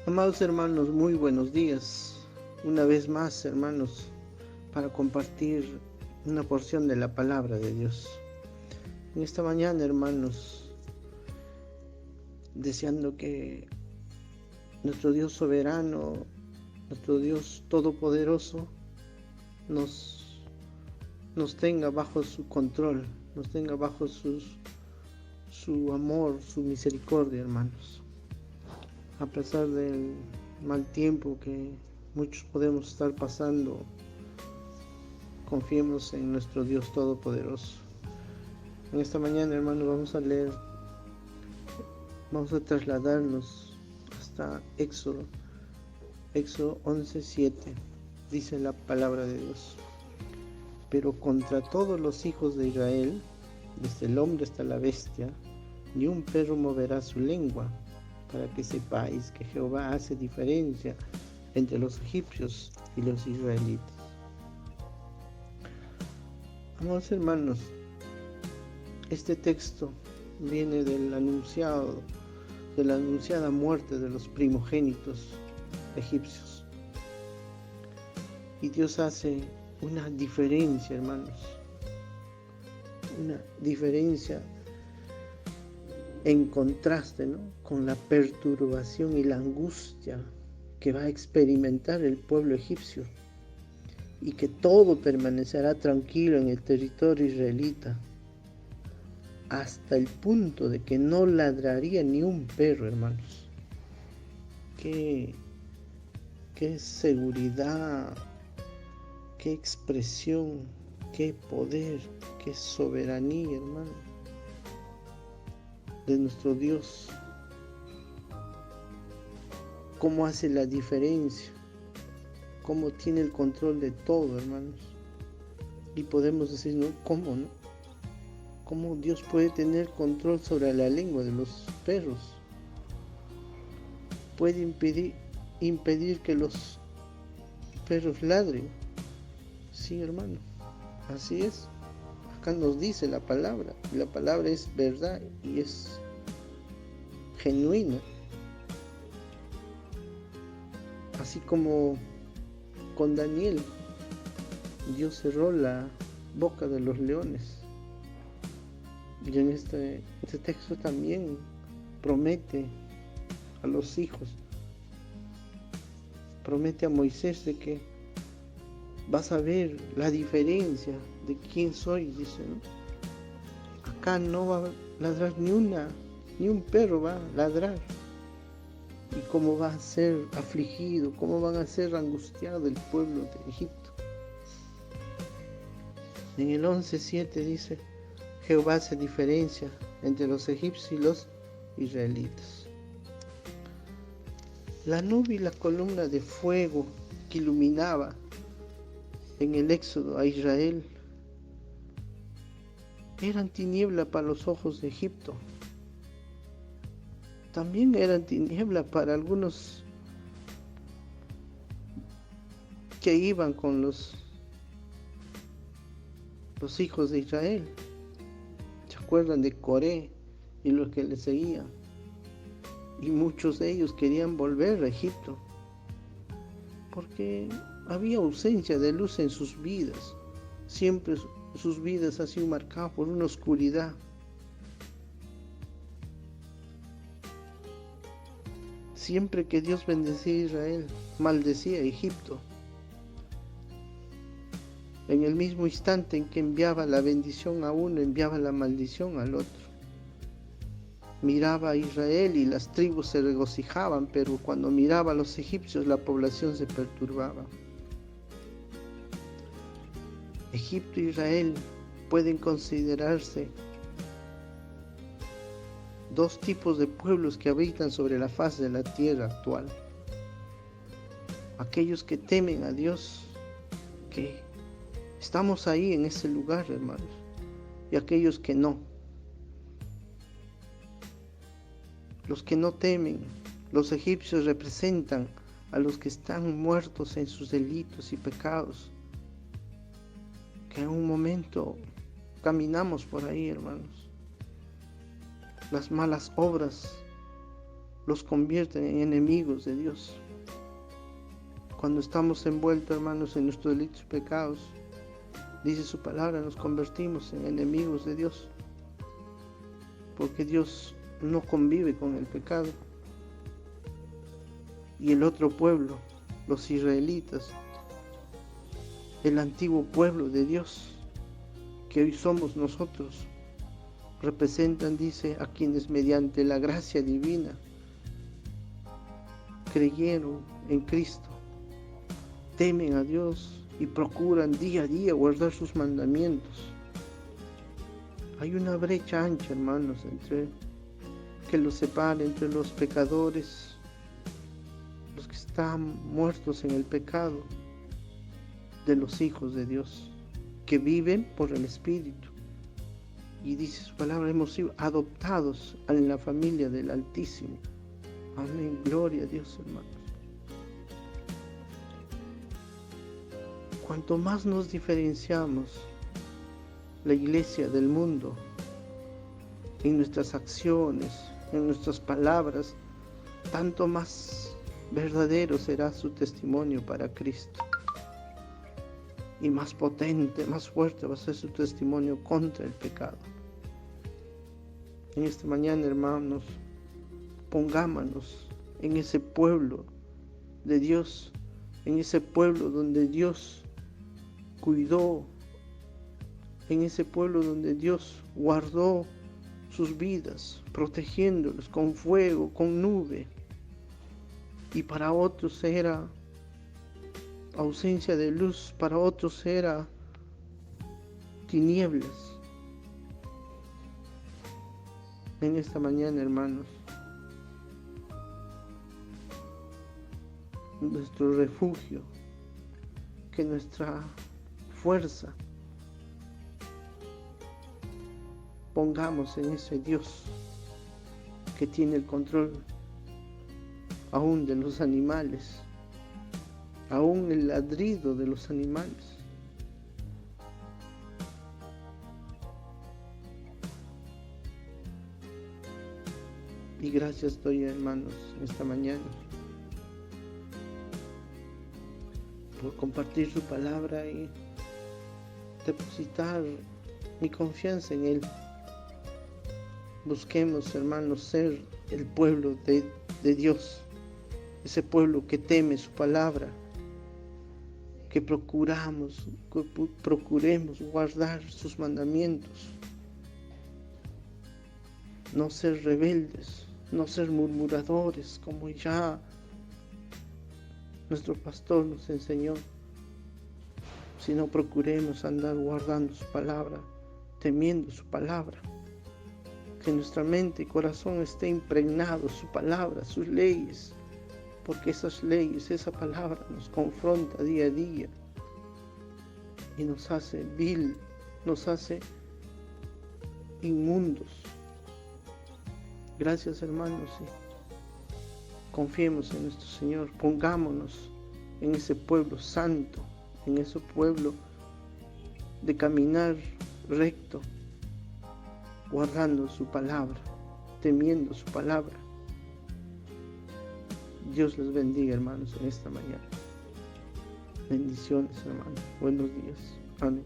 Amados hermanos, muy buenos días. Una vez más, hermanos, para compartir una porción de la palabra de Dios. En esta mañana, hermanos, deseando que nuestro Dios soberano, nuestro Dios todopoderoso, nos tenga bajo su control, nos tenga bajo su amor, su misericordia, hermanos. A pesar del mal tiempo que muchos podemos estar pasando, confiemos en nuestro Dios Todopoderoso. En esta mañana, hermanos, vamos a trasladarnos hasta Éxodo 11:7. Dice la palabra de Dios: pero contra todos los hijos de Israel, desde el hombre hasta la bestia, ni un perro moverá su lengua, para que sepáis que Jehová hace diferencia entre los egipcios y los israelitas. Amados hermanos, este texto viene de la anunciada muerte de los primogénitos egipcios. Y Dios hace una diferencia, hermanos, una diferencia en contraste, ¿no?, con la perturbación y la angustia que va a experimentar el pueblo egipcio, y que todo permanecerá tranquilo en el territorio israelita, hasta el punto de que no ladraría ni un perro, hermanos. Qué seguridad, qué expresión, qué poder, qué soberanía, hermano, de nuestro Dios. Cómo hace la diferencia, cómo tiene el control de todo, hermanos. Y podemos decir, ¿no?, ¿cómo, no? ¿Cómo Dios puede tener control sobre la lengua de los perros? Puede impedir que los perros ladren. Sí, hermano, así es. Acá nos dice la palabra, y la palabra es verdad y es genuina. Así como con Daniel, Dios cerró la boca de los leones. Y en este texto también promete a los hijos, promete a Moisés de que vas a ver la diferencia de quién soy, dice, ¿no? Acá no va a ladrar ni un perro va a ladrar. Y cómo va a ser afligido, cómo van a ser angustiado el pueblo de Egipto. En el 11:7 dice: Jehová hace diferencia entre los egipcios y los israelitas. La nube y la columna de fuego que iluminaba en el éxodo a Israel eran tiniebla para los ojos de Egipto. También eran tiniebla para algunos que iban con los hijos de Israel. ¿Se acuerdan de Coré y los que le seguían? Y muchos de ellos querían volver a Egipto, porque había ausencia de luz en sus vidas. Siempre sus vidas han sido marcadas por una oscuridad. Siempre que Dios bendecía a Israel, maldecía a Egipto. En el mismo instante en que enviaba la bendición a uno, enviaba la maldición al otro. Miraba a Israel y las tribus se regocijaban, pero cuando miraba a los egipcios la población se perturbaba. Egipto e Israel pueden considerarse dos tipos de pueblos que habitan sobre la faz de la tierra actual. Aquellos que temen a Dios, que estamos ahí en ese lugar, hermanos, y aquellos que no. Los que no temen, los egipcios representan a los que están muertos en sus delitos y pecados, que en un momento caminamos por ahí, hermanos. Las malas obras los convierten en enemigos de Dios. Cuando estamos envueltos, hermanos, en nuestros delitos y pecados, dice su palabra, nos convertimos en enemigos de Dios, porque Dios no convive con el pecado. Y el otro pueblo, los israelitas, el antiguo pueblo de Dios, que hoy somos nosotros, representan, dice, a quienes mediante la gracia divina creyeron en Cristo, temen a Dios y procuran día a día guardar sus mandamientos. Hay una brecha ancha, hermanos, que los separa entre los pecadores, los que están muertos en el pecado, de los hijos de Dios, que viven por el Espíritu. Y dice su palabra, hemos sido adoptados en la familia del Altísimo. Amén, gloria a Dios, hermanos. Cuanto más nos diferenciamos la iglesia del mundo, en nuestras acciones, en nuestras palabras, tanto más verdadero será su testimonio para Cristo. Y más potente, más fuerte va a ser su testimonio contra el pecado. En esta mañana, hermanos, pongámonos en ese pueblo de Dios, en ese pueblo donde Dios cuidó, en ese pueblo donde Dios guardó sus vidas, protegiéndolos con fuego, con nube. Y para otros era ausencia de luz, para otros era tinieblas. En esta mañana, hermanos, nuestro refugio, que nuestra fuerza pongamos en ese Dios que tiene el control aún de los animales, aún el ladrido de los animales. Y gracias doy, hermanos, esta mañana por compartir su palabra y depositar mi confianza en Él. Busquemos, hermanos, ser el pueblo de Dios, ese pueblo que teme su palabra, que procuremos guardar sus mandamientos, no ser rebeldes, no ser murmuradores, como ya nuestro pastor nos enseñó, sino procuremos andar guardando su palabra, temiendo su palabra, que nuestra mente y corazón esté impregnado su palabra, sus leyes, porque esas leyes, esa palabra nos confronta día a día y nos hace vil, nos hace inmundos. Gracias, hermanos, y confiemos en nuestro Señor, pongámonos en ese pueblo santo, en ese pueblo de caminar recto, guardando su palabra, temiendo su palabra. Dios les bendiga, hermanos, en esta mañana. Bendiciones, hermanos. Buenos días. Amén.